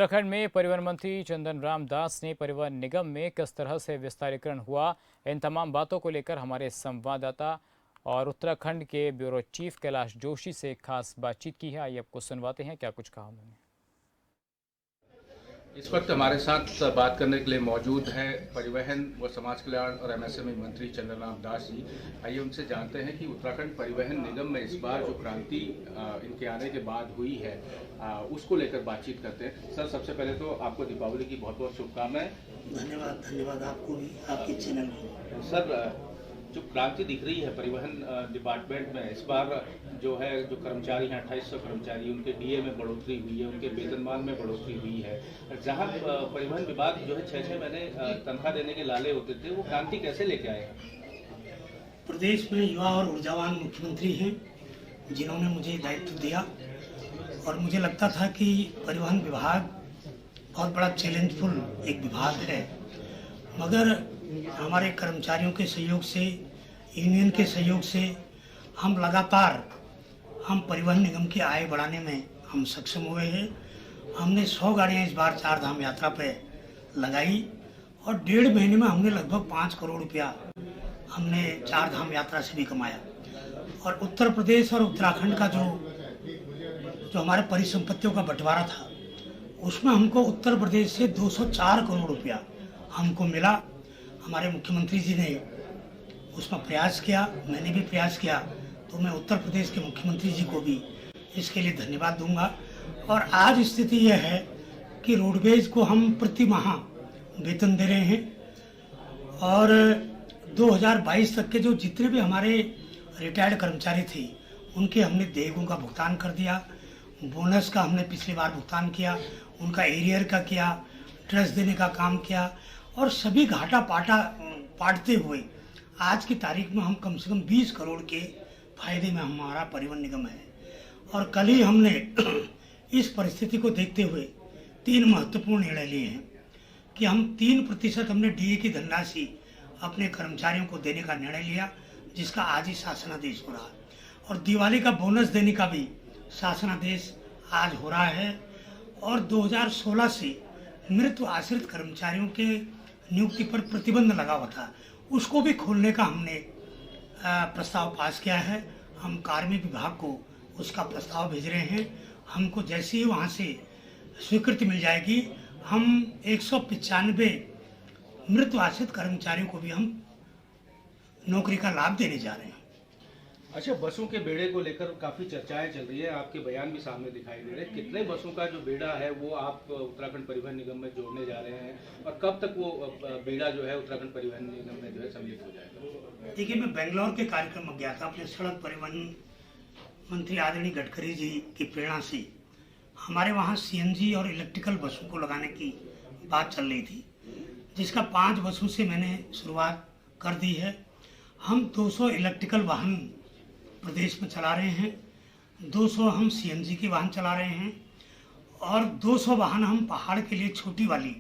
उत्तराखंड में परिवहन मंत्री चंदन राम दास ने परिवहन निगम में किस तरह से विस्तारीकरण हुआ, इन तमाम बातों को लेकर हमारे संवाददाता और उत्तराखंड के ब्यूरो चीफ कैलाश जोशी से खास बातचीत की है। आइए आपको सुनवाते हैं क्या कुछ कहा उन्होंने। इस वक्त हमारे साथ बात करने के लिए मौजूद हैं परिवहन व समाज कल्याण और एमएसएमई मंत्री चंदन राम दास जी। आइए उनसे जानते हैं कि उत्तराखंड परिवहन निगम में इस बार जो क्रांति इनके आने के बाद हुई है उसको लेकर बातचीत करते हैं। सर, सबसे पहले तो आपको दीपावली की बहुत बहुत शुभकामनाएं। धन्यवाद आपको भी, आपके चैनल को। सर, जो क्रांति दिख रही है परिवहन डिपार्टमेंट में इस बार जो है, जो कर्मचारी हैं 2800 कर्मचारी, उनके डीए में बढ़ोतरी हुई है, उनके वेतनमान में बढ़ोतरी हुई है। जहां परिवहन विभाग जो है 6-6 महीने तनख्वाह देने के लाले होते थे, वो क्रांति कैसे लेके आए हैं? प्रदेश में युवा और ऊर्जावान मुख्यमंत्री हैं जिन्होंने मुझे दायित्व दिया और मुझे लगता था कि परिवहन विभाग बहुत बड़ा चैलेंजफुल एक विभाग है, मगर हमारे कर्मचारियों के सहयोग से, यूनियन के सहयोग से हम परिवहन निगम की आय बढ़ाने में हम सक्षम हुए हैं। हमने 100 गाड़ियाँ इस बार 4 धाम यात्रा पे लगाई और 1.5 महीने में हमने लगभग 5 करोड़ रुपया हमने 4 धाम यात्रा से भी कमाया। और उत्तर प्रदेश और उत्तराखंड का जो हमारे परिसंपत्तियों का बंटवारा था, उसमें हमको उत्तर प्रदेश से 204 करोड़ रुपया हमको मिला। हमारे मुख्यमंत्री जी ने उसमें प्रयास किया, मैंने भी प्रयास किया, तो मैं उत्तर प्रदेश के मुख्यमंत्री जी को भी इसके लिए धन्यवाद दूंगा। और आज स्थिति यह है कि रोडवेज को हम प्रति माह वेतन दे रहे हैं और 2022 तक के जो जितने भी हमारे रिटायर्ड कर्मचारी थे उनके हमने देयकों का भुगतान कर दिया। बोनस का हमने पिछली बार भुगतान किया, उनका एरियर का किया, ड्रेस देने का काम किया और सभी घाटा पाटते हुए आज की तारीख में हम कम से कम 20 करोड़ के फायदे में हमारा परिवहन निगम है। और कल ही हमने इस परिस्थिति को देखते हुए 3 महत्वपूर्ण निर्णय लिए हैं कि हम 3% हमने डीए की धनराशि अपने कर्मचारियों को देने का निर्णय लिया, जिसका आज ही शासनादेश हो रहा है। और दिवाली का बोनस देने का भी शासनादेश आज हो रहा है। और 2016 से मृत आश्रित कर्मचारियों के नियुक्ति पर प्रतिबंध लगा हुआ था, उसको भी खोलने का हमने प्रस्ताव पास किया है। हम कार्मिक विभाग को उसका प्रस्ताव भेज रहे हैं। हमको जैसे ही वहाँ से स्वीकृति मिल जाएगी, हम 195 मृत आश्रित कर्मचारियों को भी हम नौकरी का लाभ देने जा रहे हैं। अच्छा, बसों के बेड़े को लेकर काफी चर्चाएं चल रही है, आपके बयान भी सामने दिखाई दे रहे हैं। कितने बसों का जो बेड़ा है वो आप उत्तराखंड परिवहन निगम में जोड़ने जा रहे हैं और कब तक वो बेड़ा जो है उत्तराखंड परिवहन निगम में जो है सम्मिलित हो जाएगा? देखिए, मैं बेंगलोर के कार्यक्रम में गया था अपने सड़क परिवहन मंत्री आदरणीय गडकरी जी की प्रेरणा से। हमारे वहाँ CNG और इलेक्ट्रिकल बसों को लगाने की बात चल रही थी, जिसका 5 बसों से मैंने शुरुआत कर दी है। हम 200 इलेक्ट्रिकल वाहन प्रदेश में चला रहे हैं, 200 हम CNG के वाहन चला रहे हैं और 200 वाहन हम पहाड़ के लिए छोटी वाली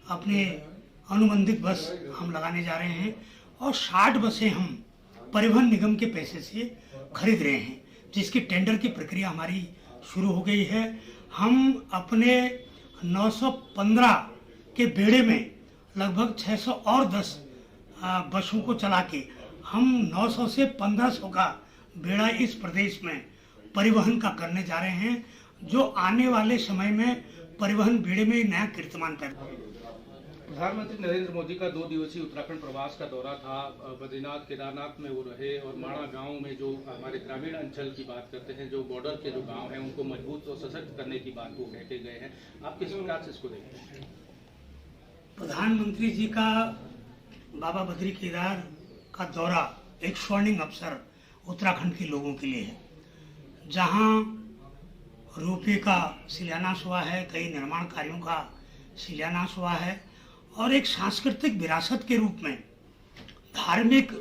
अपने अनुबंधित बस हम लगाने जा रहे हैं और 60 बसें हम परिवहन निगम के पैसे से खरीद रहे हैं, जिसकी टेंडर की प्रक्रिया हमारी शुरू हो गई है। हम अपने 915 के बेड़े में लगभग 610 बसों को चला के हम 900 से 1500 का बेड़ा इस प्रदेश में परिवहन का करने जा रहे हैं, जो आने वाले समय में परिवहन बेड़े में नया कीर्तिमान पैदा। प्रधानमंत्री नरेंद्र मोदी का 2 दिवसीय उत्तराखंड प्रवास का दौरा था। बद्रीनाथ, केदारनाथ में वो रहे और माणा गांव में जो हमारे ग्रामीण अंचल की बात करते हैं, जो बॉर्डर के जो गांव हैं उनको मजबूत और सशक्त करने की बात वो कह के गए हैं। आप किस प्रकार से इसको देखते हैं? प्रधानमंत्री जी का बाबा बद्री केदार का दौरा एक स्वर्णिम अवसर उत्तराखंड के लोगों के लिए है, जहां रोपवे का शिलान्यास हुआ है, कई निर्माण कार्यों का शिलान्यास हुआ है और एक सांस्कृतिक विरासत के रूप में, धार्मिक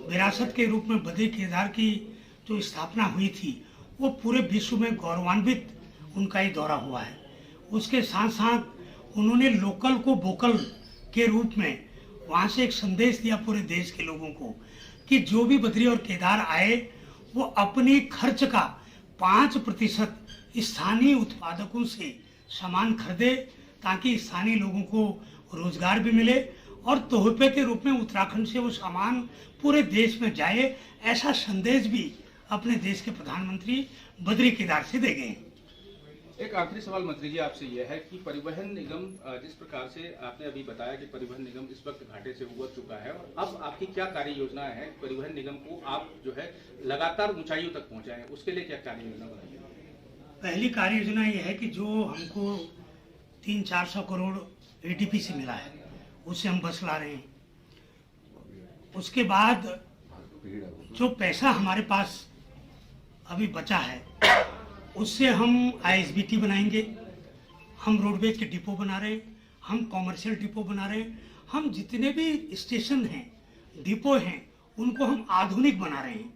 विरासत के रूप में बद्री केदार की जो स्थापना हुई थी वो पूरे विश्व में गौरवान्वित उनका ये दौरा हुआ है। उसके साथ साथ उन्होंने लोकल को वोकल के रूप में वहाँ से एक संदेश दिया पूरे देश के लोगों को कि जो भी बद्री और केदार आए वो अपनी खर्च का 5% स्थानीय उत्पादकों से सामान खरीदे ताकि स्थानीय लोगों को रोजगार भी मिले और तोहफे के रूप में उत्तराखंड से वो सामान पूरे देश में जाए, ऐसा संदेश भी अपने देश के प्रधानमंत्री बद्री केदार से दे गए हैं। एक आखिरी सवाल मंत्री जी आपसे यह है कि परिवहन निगम जिस प्रकार से आपने अभी बताया कि परिवहन निगम इस वक्त घाटे से उबर चुका है और अब आपकी क्या कार्य योजनाएं हैं परिवहन निगम को आप जो है लगातार ऊंचाइयों तक पहुंचाएं, उसके लिए क्या कार्य योजना बनाई है? पहली कार्य योजना ये है कि जो हमको 300-400 करोड़ एडीपी से मिला है उससे हम बस ला रहे हैं। उसके बाद जो पैसा हमारे पास अभी बचा है उससे हम आईएसबीटी बनाएंगे, हम रोडवेज के डिपो बना रहे हैं, हम कॉमर्शियल डिपो बना रहे हैं, हम जितने भी स्टेशन हैं, डिपो हैं, उनको हम आधुनिक बना रहे हैं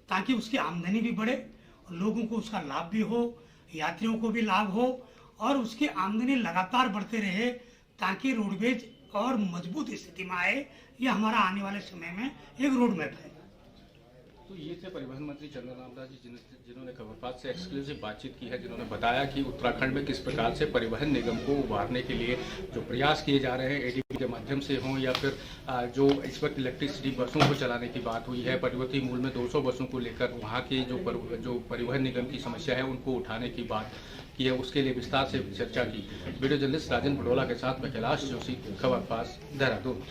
ताकि उसकी आमदनी भी बढ़े, लोगों को उसका लाभ भी हो, यात्रियों को भी लाभ हो और उसकी आमदनी लगातार बढ़ते रहे ताकि रोडवेज और मजबूत स्थिति में आए। ये हमारा आने वाले समय में एक रोड मैप है। तो ये थे परिवहन मंत्री चंद्रराम दास जी जिन्होंने खबरपात से एक्सक्लूसिव बातचीत की है, जिन्होंने बताया कि उत्तराखंड में किस प्रकार से परिवहन निगम को उभारने के लिए जो प्रयास किए जा रहे हैं एडीपी के माध्यम से हों या फिर जो इस वक्त इलेक्ट्रिसिटी बसों को चलाने की बात हुई है, परिवर्ती मूल में 200 बसों को लेकर वहाँ के जो परिवहन निगम की समस्या है उनको उठाने की बात की है, उसके लिए विस्तार से चर्चा की। वीडियो जर्नलिस्ट राजन पटोला के साथ मैं कैलाश जोशी, खबरपात, देहरादून।